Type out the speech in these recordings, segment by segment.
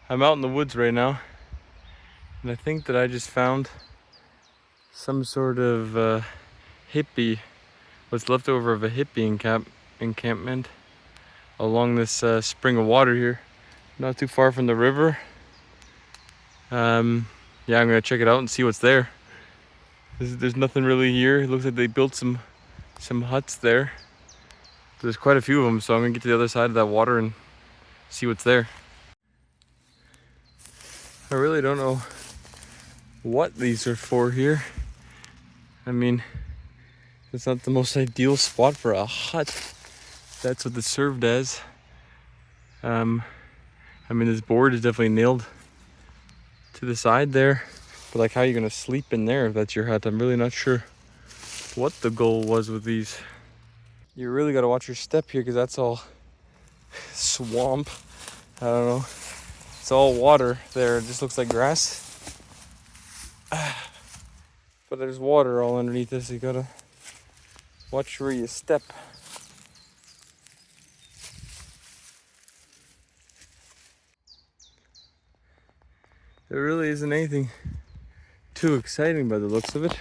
I'm out in the woods right now, and I think that I just found some sort of hippie, what's left over of a hippie encampment along this spring of water here, not too far from the river. Yeah, I'm gonna check it out and see what's there. There's nothing really here. It looks like they built some huts there. There's quite a few of them, so I'm gonna get to the other side of that water and see what's there. I really don't know what these are for here. I mean, it's not the most ideal spot for a hut. That's what it's served as. I mean, this board is definitely nailed to the side there, but like, how are you gonna sleep in there if that's your hut? I'm really not sure what the goal was with these. You really gotta watch your step here because that's all swamp. I don't know. It's all water there. It just looks like grass. But there's water all underneath this. You gotta watch where you step. There really isn't anything too exciting by the looks of it.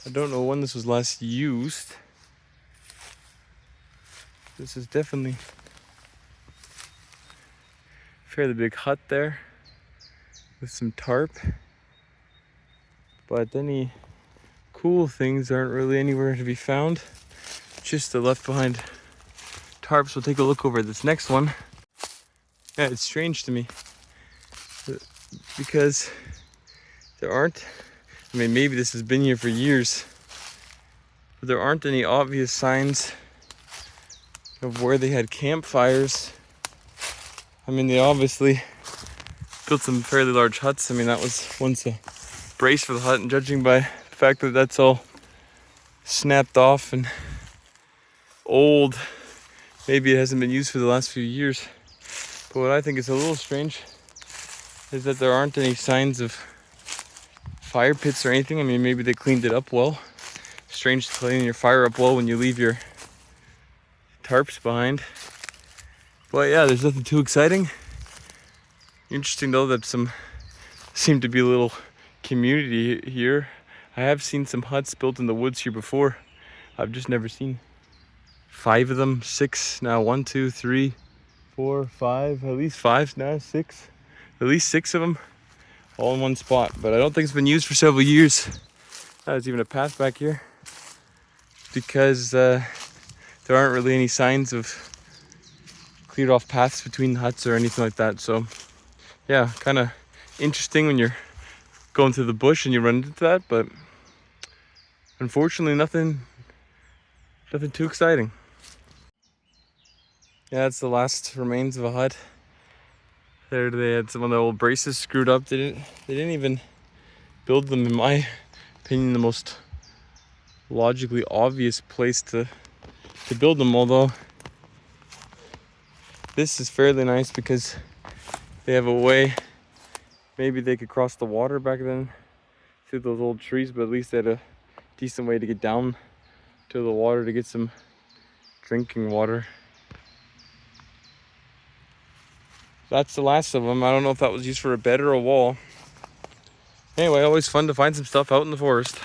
I don't know when this was last used. This is definitely a fairly big hut there with some tarp. But any cool things aren't really anywhere to be found. Just the left behind tarps. We'll take a look over at this next one. Yeah, it's strange to me because there aren't, I mean, maybe this has been here for years, but there aren't any obvious signs of where they had campfires. I mean, they obviously built some fairly large huts. I mean, that was once a brace for the hut, and judging by the fact that that's all snapped off and old, maybe it hasn't been used for the last few years. But what I think is a little strange is that there aren't any signs of fire pits or anything. I mean, maybe they cleaned it up well. Strange to clean your fire up well when you leave your tarps behind. But yeah, there's nothing too exciting. Interesting though that some seem to be a little community here. I have seen some huts built in the woods here before. I've just never seen 5 of them, 6 now, 1, 2, 3, 4, 5, at least 5 now, 6, at least 6 of them all in one spot. But I don't think it's been used for several years. There's even a path back here because there aren't really any signs of cleared off paths between the huts or anything like that. So yeah, kind of interesting when you're going through the bush and you run into that, but unfortunately nothing too exciting. Yeah, it's the last remains of a hut. There they had some of the old braces screwed up. They didn't even build them, in my opinion, the most logically obvious place to build them, although this is fairly nice because they have a way, maybe they could cross the water back then through those old trees, but at least they had a decent way to get down to the water to get some drinking water. That's the last of them. I don't know if that was used for a bed or a wall. Anyway, always fun to find some stuff out in the forest.